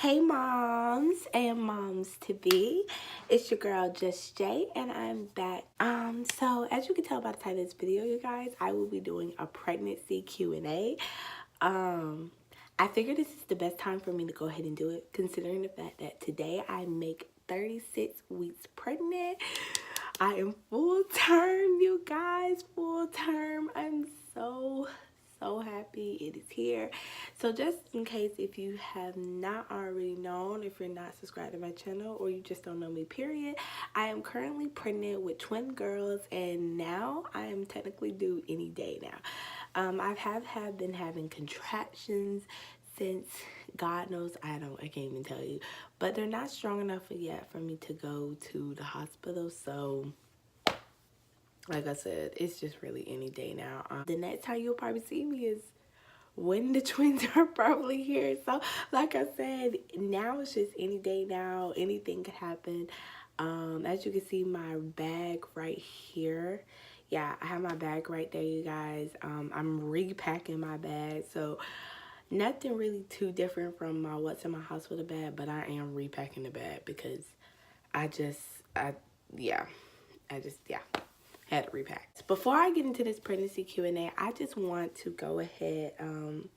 Hey moms and moms to be, it's your girl Just Jay and I'm back. So as you can tell by the title of this video, you guys, I will be doing a pregnancy Q&A. I figured this is the best time for me to go ahead and do it, considering the fact that today I make 36 weeks pregnant. I am full term, you guys, full term. I'm so happy it is here. So just in case if you have not already known, if you're not subscribed to my channel or you just don't know me period, I am currently pregnant with twin girls and now I am technically due any day now. I have been having contractions since God knows, I can't even tell you, but they're not strong enough yet for me to go to the hospital. So like I said, it's just really any day now. The next time you'll probably see me is when the twins are probably here. So like I said, now it's just any day now. Anything could happen. As you can see, my bag right here. Yeah, I have my bag right there, you guys. I'm repacking my bag. So nothing really too different from my what's in my hospital bag, but I am repacking the bag because yeah. Had to repack. Before I get into this pregnancy Q&A, I just want to go ahead and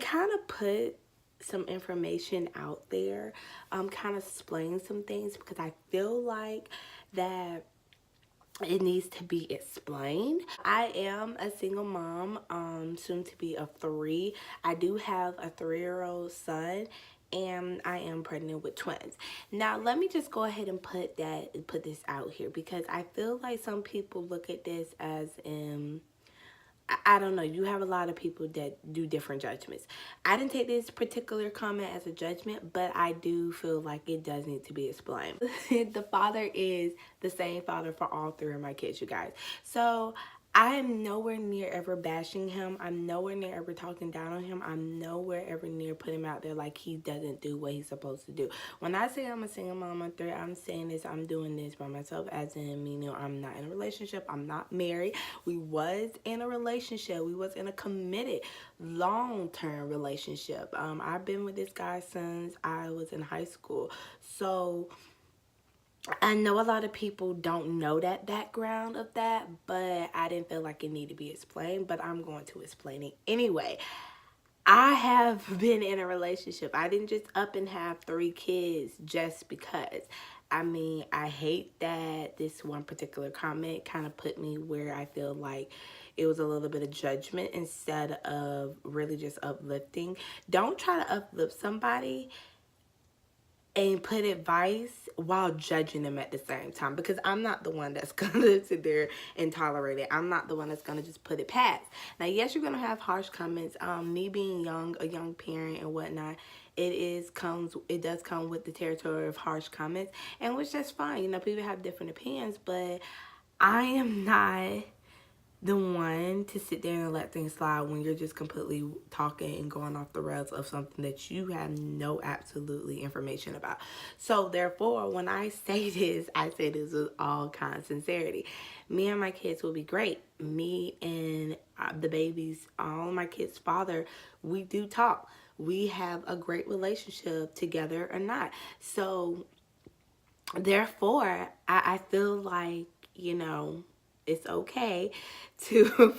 kind of put some information out there, kind of explain some things because I feel like that it needs to be explained. I am a single mom, soon to be a 3. I do have a 3-year-old son and I am pregnant with twins. Now let me just go ahead and put this out here because I feel like some people look at this as I don't know, you have a lot of people that do different judgments. I didn't take this particular comment as a judgment, but I do feel like it does need to be explained. The father is the same father for all 3 of my kids, you guys. So I am nowhere near ever bashing him. I'm nowhere near ever talking down on him. I'm nowhere ever near putting him out there like he doesn't do what he's supposed to do. When I say I'm a single mom of 3, I'm saying this, I'm doing this by myself, as in, meaning I'm not in a relationship. I'm not married. We was in a relationship. We was in a committed long-term relationship. I've been with this guy since I was in high school. So I know a lot of people don't know that background of that, but I didn't feel like it needed to be explained, but I'm going to explain it anyway. I have been in a relationship. I didn't just up and have 3 kids just because. I mean, I hate that this one particular comment kind of put me where I feel like it was a little bit of judgment instead of really just uplifting. Don't try to uplift somebody and put advice while judging them at the same time, because I'm not the one that's gonna sit there and tolerate it. I'm not the one that's gonna just put it past. Now, yes, you're gonna have harsh comments. Me being a young parent and whatnot, it does come with the territory of harsh comments, and which that's fine. You know, people have different opinions, but I am not the one to sit there and let things slide when you're just completely talking and going off the rails of something that you have no absolutely information about. So therefore, when I say this, I say this with all kind of sincerity. Me and my kids will be great. Me and the babies, all my kids' father, we do talk. We have a great relationship together or not. So therefore, I feel like, you know, it's okay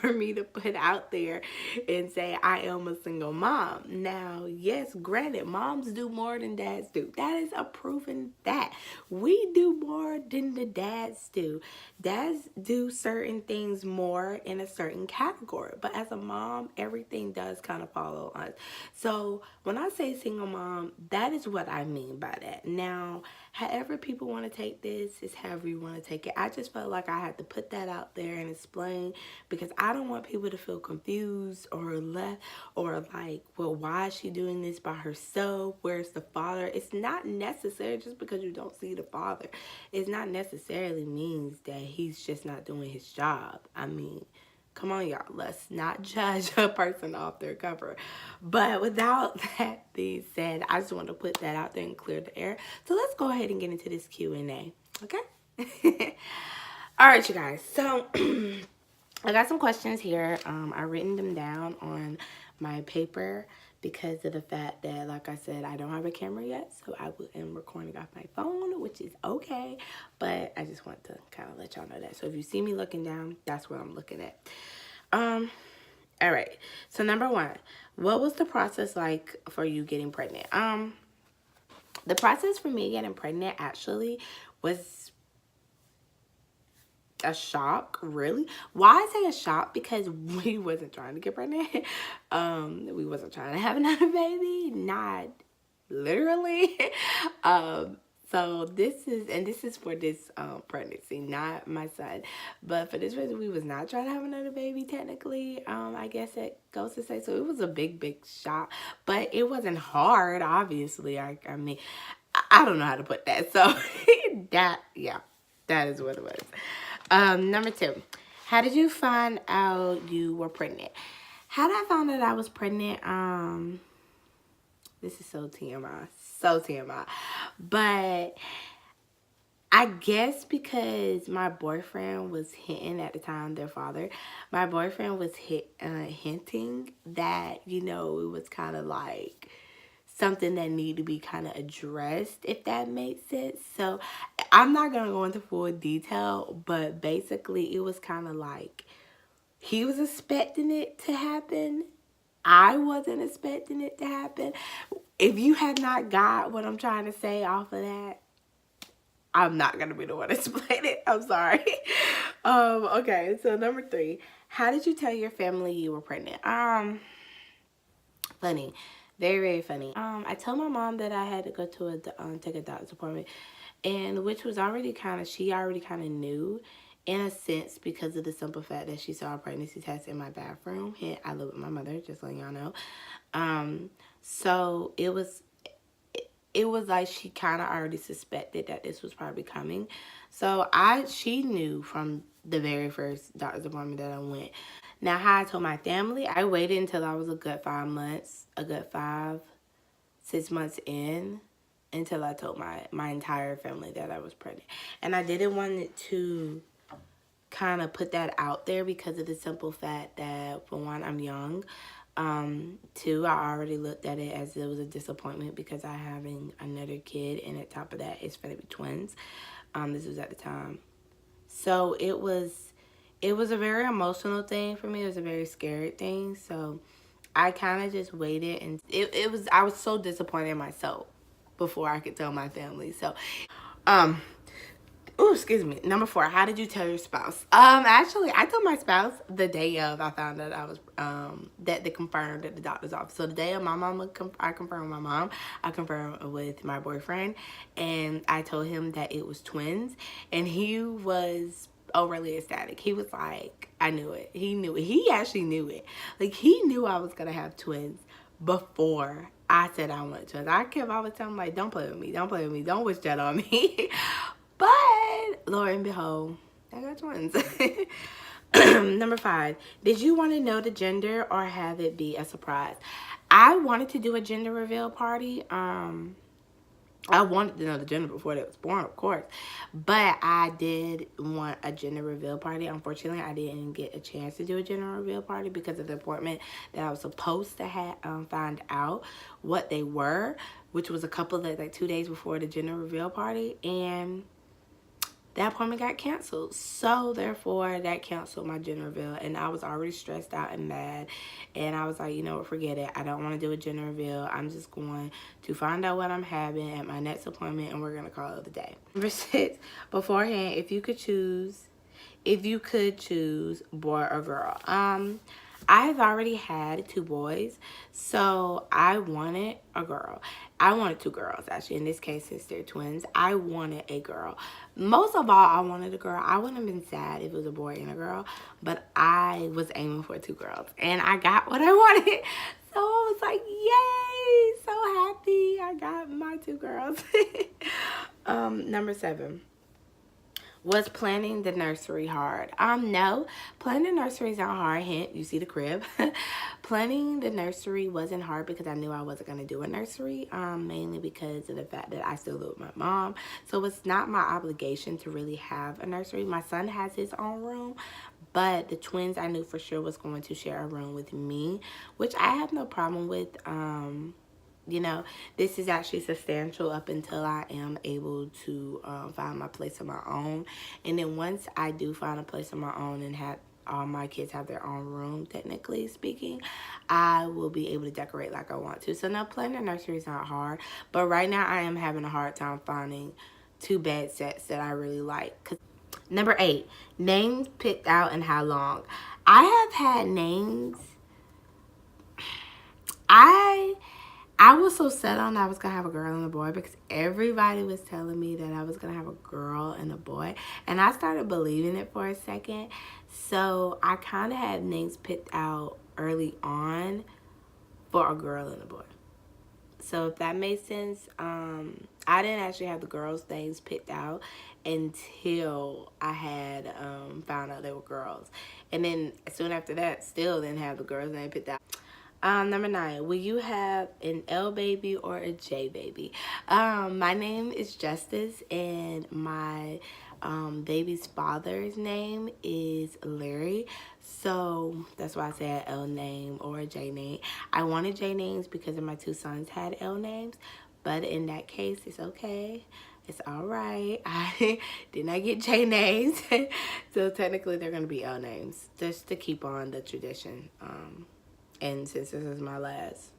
for me to put out there and say I am a single mom. Now, yes, granted, moms do more than dads do. That is a proven fact. We do more than the dads do. Dads do certain things more in a certain category, but as a mom, everything does kind of follow us. So when I say single mom, that is what I mean by that. Now, however people want to take this is however you want to take it. I just felt like I had to put that out there and explain, because I don't want people to feel confused or left or like, well, why is she doing this by herself? Where's the father? It's not necessary. Just because you don't see the father, it's not necessarily means that he's just not doing his job. I mean, come on, y'all. Let's not judge a person off their cover. But without that being said, I just want to put that out there and clear the air. So let's go ahead and get into this Q&A. Okay? All right, you guys. So I got some questions here. I've written them down on my paper because of the fact that, like I said, I don't have a camera yet, so I am recording off my phone, which is okay, but I just want to kind of let y'all know that. So if you see me looking down, that's what I'm looking at. All right, so number one, what was the process like for you getting pregnant? The process for me getting pregnant actually was a shock, really. Why I say a shock? Because we wasn't trying to get pregnant. We wasn't trying to have another baby, not literally. So this is for this pregnancy, not my son, but for this reason we was not trying to have another baby technically. I guess it goes to say. So it was a big shock, but it wasn't hard, obviously. I mean, I don't know how to put that. So that is what it was. Number two, how did you find out you were pregnant? How did I find out I was pregnant? This is so TMI, but I guess because my boyfriend was hinting at the time, their father, my boyfriend was hinting that, you know, it was kind of like something that needed to be kind of addressed, if that makes sense. So I'm not going to go into full detail, but basically it was kind of like he was expecting it to happen. I wasn't expecting it to happen. If you have not got what I'm trying to say off of that, I'm not going to be the one to explain it. I'm sorry. Okay, so number three, how did you tell your family you were pregnant? Funny. Very funny. I told my mom that I had to go to take a doctor's appointment, and which was she already kind of knew, in a sense, because of the simple fact that she saw a pregnancy test in my bathroom. I live with my mother, just letting y'all know. So it was like she kind of already suspected that this was probably coming. So she knew from the very first doctor's appointment that I went. Now, how I told my family, I waited until I was a good 5 months, 6 months in, until I told my entire family that I was pregnant. And I didn't want it to kind of put that out there because of the simple fact that, for one, I'm young. Two, I already looked at it as it was a disappointment because I'm having another kid, and on top of that, it's going to be twins. This was at the time. So it was a very emotional thing for me. It was a very scary thing. So I kind of just waited, and I was so disappointed in myself before I could tell my family. So, excuse me. Number four, how did you tell your spouse? Actually, I told my spouse the day of I found out I was, that they confirmed at the doctor's office. So the day of my mama, I confirmed with my mom. I confirmed with my boyfriend, and I told him that it was twins, and he was overly ecstatic. He was like, I knew it. He knew it. He actually knew it. Like, he knew I was going to have twins before I said I wanted twins. I was telling him, like, don't play with me. Don't play with me. Don't wish that on me. But, Lord and behold, I got twins. Number five, did you want to know the gender or have it be a surprise? I wanted to do a gender reveal party. I wanted to know the gender before they was born, of course. But I did want a gender reveal party. Unfortunately, I didn't get a chance to do a gender reveal party because of the appointment that I was supposed to have find out what they were, which was a couple of, like 2 days before the gender reveal party. And that appointment got canceled. So therefore that canceled my gender reveal, and I was already stressed out and mad, and I was like, you know what, forget it. I don't want to do a gender reveal. I'm just going to find out what I'm having at my next appointment, and we're going to call it a day. Number six, beforehand, if you could choose boy or girl. I've already had 2 boys, so I wanted a girl. I wanted 2 girls, actually. In this case, since they're twins, I wanted a girl. Most of all, I wanted a girl. I wouldn't have been sad if it was a boy and a girl, but I was aiming for 2 girls, and I got what I wanted. So I was like, yay, so happy I got my 2 girls. Number 7. Was planning the nursery hard? No, planning the nursery is not hard. Hint, you see the crib. Planning the nursery wasn't hard because I knew I wasn't going to do a nursery, mainly because of the fact that I still live with my mom. So it's not my obligation to really have a nursery. My son has his own room, But the twins I knew for sure was going to share a room with me, which I have no problem with. You know, this is actually substantial up until I am able to find my place of my own. And then once I do find a place of my own and have all my kids have their own room, technically speaking, I will be able to decorate like I want to. So now planning a nursery is not hard, but right now I am having a hard time finding two bed sets that I really like. Number 8, names picked out and how long. I have had names. I was so set on I was gonna have a girl and a boy because everybody was telling me that I was gonna have a girl and a boy, and I started believing it for a second. So I kind of had names picked out early on for a girl and a boy. So if that makes sense, I didn't actually have the girls' names picked out until I had found out they were girls, and then soon after that, still didn't have the girls' name picked out. Number 9, will you have an L baby or a J baby? My name is Justice, and my baby's father's name is Larry. So that's why I said L name or a J name. I wanted J names because of my 2 sons had L names, but in that case, it's okay. It's all right. I did not get J names, so technically they're gonna be L names just to keep on the tradition. And since this is my last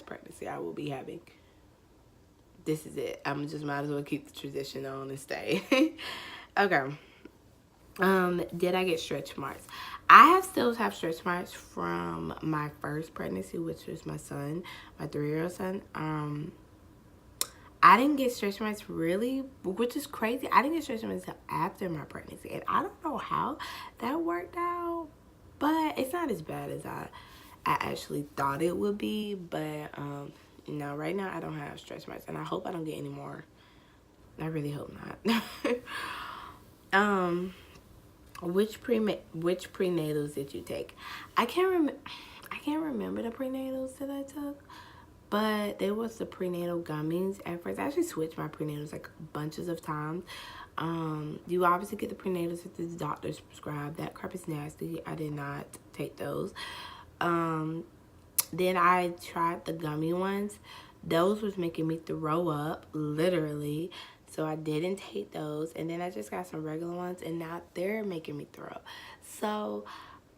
pregnancy I will be having, this is it. I'm just might as well keep the tradition on and stay. Okay. Did I get stretch marks? I still have stretch marks from my first pregnancy, which was my son, my 3-year-old son. I didn't get stretch marks really, which is crazy. I didn't get stretch marks until after my pregnancy, and I don't know how that worked out, but it's not as bad as I actually thought it would be. But no, right now I don't have stretch marks, and I hope I don't get any more. I really hope not. Which prenatals did you take? I can't remember the prenatals that I took, but there was the prenatal gummies at first. I actually switched my prenatals like bunches of times. You obviously get the prenatals that the doctors prescribe. That crap is nasty. I did not take those. Then I tried the gummy ones. Those was making me throw up, literally. So I didn't take those. And then I just got some regular ones, and now they're making me throw up. So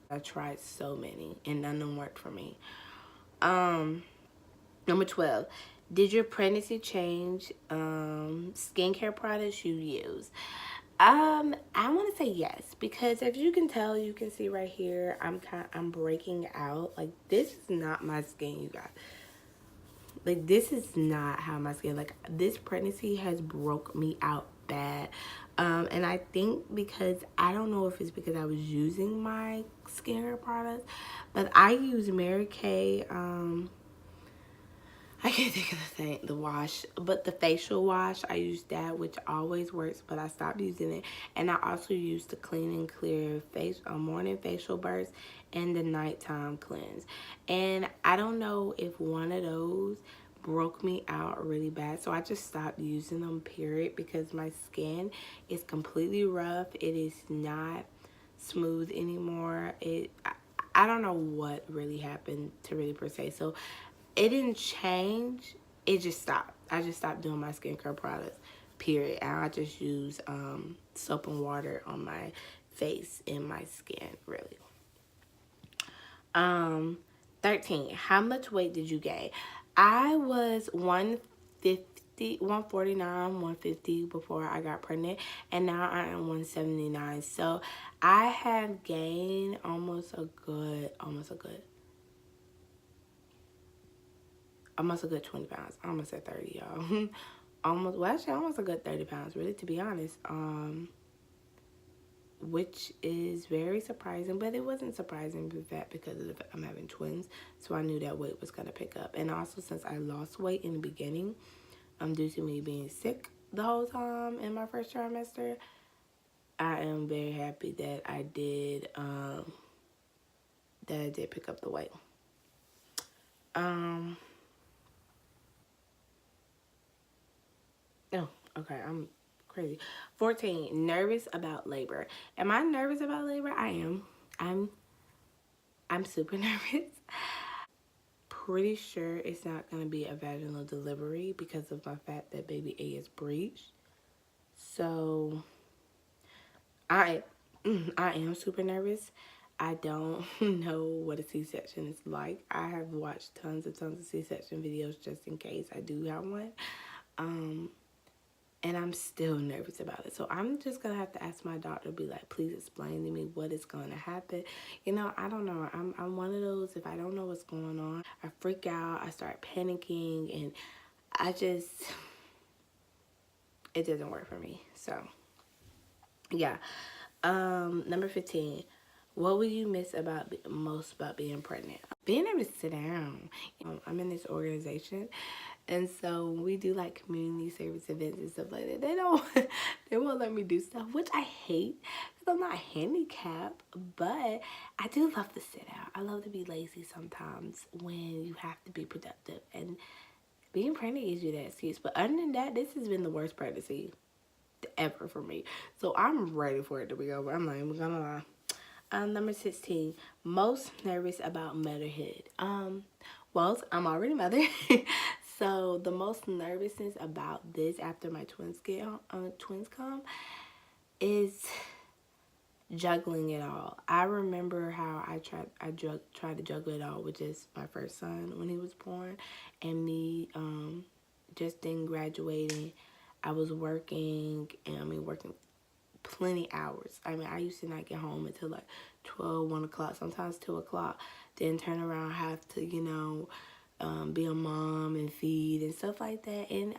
I tried so many, and none of them worked for me. Number 12, did your pregnancy change skincare products you use? I want to say yes, because as you can tell, you can see right here, I'm breaking out. Like, this is not my skin, you guys. Like, this is not how my skin, like, this pregnancy has broke me out bad. And I think because, I don't know if it's because I was using my skincare products, but I use Mary Kay, I can't think of the wash, but the facial wash, I use that, which always works, but I stopped using it. And I also use the Clean and Clear morning facial burst and the nighttime cleanse. And I don't know if one of those broke me out really bad, so I just stopped using them, period, because my skin is completely rough. It is not smooth anymore. I don't know what really happened to really per se. So it didn't change. It just stopped. I just stopped doing my skincare products, period. And I just use soap and water on my face and my skin, really. 13, how much weight did you gain? I was 149, 150 before I got pregnant, and now I am 179. So I have gained almost a good 20 pounds. I almost said 30, y'all. Almost a good 30 pounds, really, to be honest. Which is very surprising, but it wasn't surprising with that because I'm having twins, so I knew that weight was gonna pick up. And also, since I lost weight in the beginning, due to me being sick the whole time in my first trimester, I am very happy that I did pick up the weight. Oh, okay, I'm crazy. 14, nervous about labor. Am I nervous about labor? I am. I'm super nervous. Pretty sure it's not going to be a vaginal delivery because of my fact that baby A is breached. So I I am super nervous. I don't know what a C-section is like. I have watched tons of C-section videos just in case I do have one. And I'm still nervous about it. So I'm just going to have to ask my doctor, be like, please explain to me what is going to happen. You know, I don't know. I'm one of those, if I don't know what's going on, I freak out, I start panicking, and it doesn't work for me. So, yeah. Number 15. What will you miss most about being pregnant? Being able to sit down. I'm in this organization, and so when we do like community service events and stuff like that, they won't let me do stuff, which I hate because I'm not handicapped, but I do love to sit down. I love to be lazy sometimes when you have to be productive, and being pregnant gives you that excuse. But other than that, this has been the worst pregnancy ever for me. So I'm ready for it to be over. I'm not even gonna lie. Number 16, most nervous about motherhood. Well, I'm already mother. So the most nervousness about this after my twins come is juggling it all. I remember how I tried to juggle it all with just my first son when he was born, and me just then graduating. I was working, and working plenty hours. I used to not get home until like 12, 1 o'clock, sometimes 2 o'clock. Then turn around, have to, be a mom and feed and stuff like that. And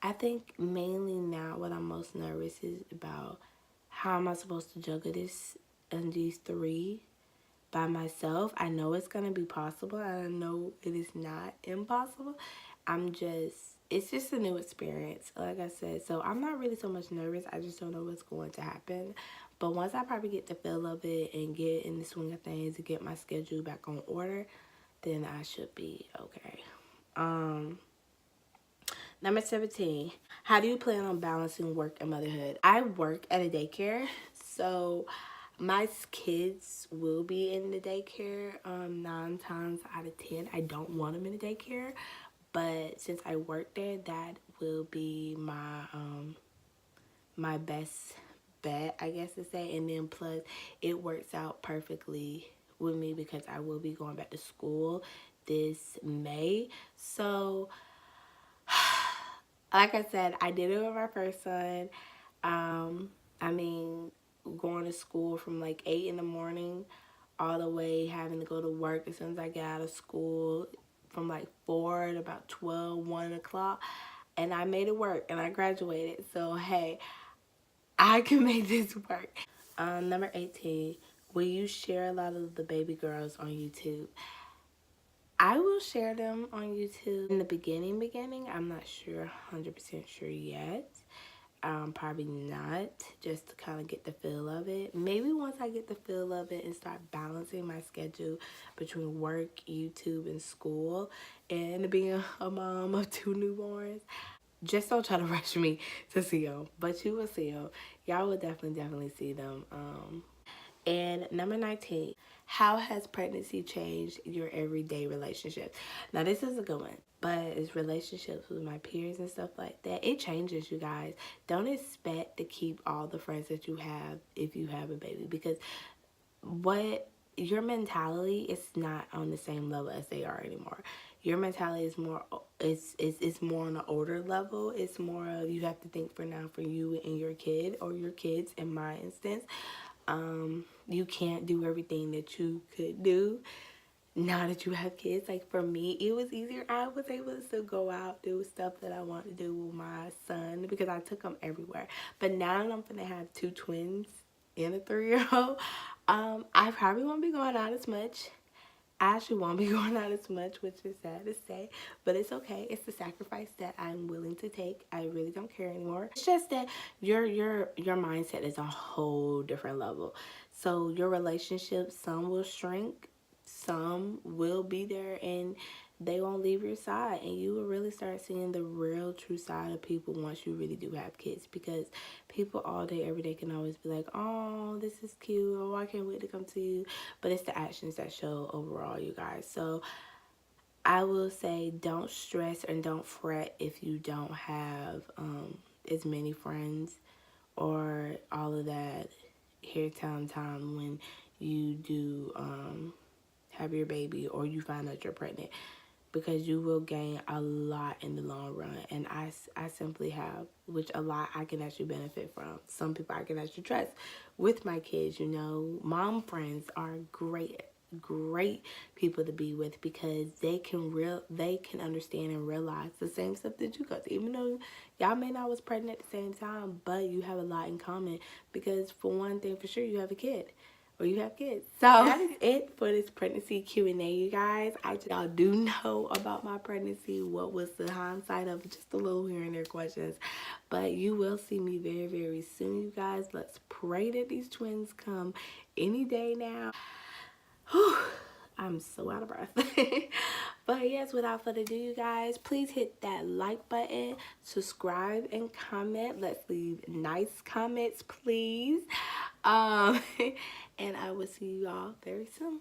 I think mainly now what I'm most nervous is about how am I supposed to juggle this and these three by myself. I know it's going to be possible. I know it is not impossible. It's just a new experience, like I said. So I'm not really so much nervous. I just don't know what's going to happen. But once I probably get the feel of it and get in the swing of things and get my schedule back on order, then I should be okay. Number 17, how do you plan on balancing work and motherhood? I work at a daycare, so my kids will be in the daycare 9 times out of 10. I don't want them in the daycare, but since I work there, that will be my best bet, I guess to say. And then plus, it works out perfectly with me because I will be going back to school this May. So like I said, I did it with my first son. I mean, going to school from like 8 in the morning all the way having to go to work as soon as I get out of school from like 4 to about 12, 1 o'clock. And I made it work and I graduated. So, hey, I can make this work. Number 18, will you share a lot of the baby girls on YouTube? I will share them on YouTube in the beginning. I'm not sure, 100% sure yet. Probably not, just to kind of get the feel of it. Maybe once I get the feel of it and start balancing my schedule between work, YouTube, and school, and being a mom of 2 newborns. Just don't try to rush me to see them, but you will see them. Y'all will definitely see them. And number 19, how has pregnancy changed your everyday relationship? Now, this is a good one, but it's relationships with my peers and stuff like that. It changes, you guys. Don't expect to keep all the friends that you have if you have a baby, because your mentality is not on the same level as they are anymore. Your mentality is more, it's more on an older level. It's more of you have to think for now for you and your kid, or your kids in my instance. You can't do everything that you could do now that you have kids. Like for me, it was easier. I was able to still go out, do stuff that I want to do with my son because I took him everywhere. But now that I'm gonna have 2 twins and a 3-year-old, I probably won't be going out as much. I actually won't be going out as much, which is sad to say, but it's okay. It's the sacrifice that I'm willing to take. I really don't care anymore. It's just that your mindset is a whole different level. So your relationships, some will shrink, some will be there, and they won't leave your side, and you will really start seeing the real true side of people once you really do have kids. Because people all day every day can always be like, oh, this is cute, oh, I can't wait to come to you, but it's the actions that show overall, you guys. So I will say, don't stress and don't fret if you don't have as many friends or all of that hair time when you do have your baby or you find out you're pregnant, because you will gain a lot in the long run. And I simply have, which a lot I can actually benefit from. Some people I can actually trust with my kids. You know, mom friends are great people to be with, because they can understand and realize the same stuff that you go through, even though y'all may not was pregnant at the same time, but you have a lot in common, because for one thing for sure, you have a kid or you have kids. So that is it for this pregnancy Q&A, you guys. Y'all do know about my pregnancy, what was the hindsight of just a little here and there questions, but you will see me very, very soon, you guys. Let's pray that these twins come any day now. Whew, I'm so out of breath. But yes, without further ado, you guys, please hit that like button, subscribe, and comment. Let's leave nice comments, please. And I will see you all very soon.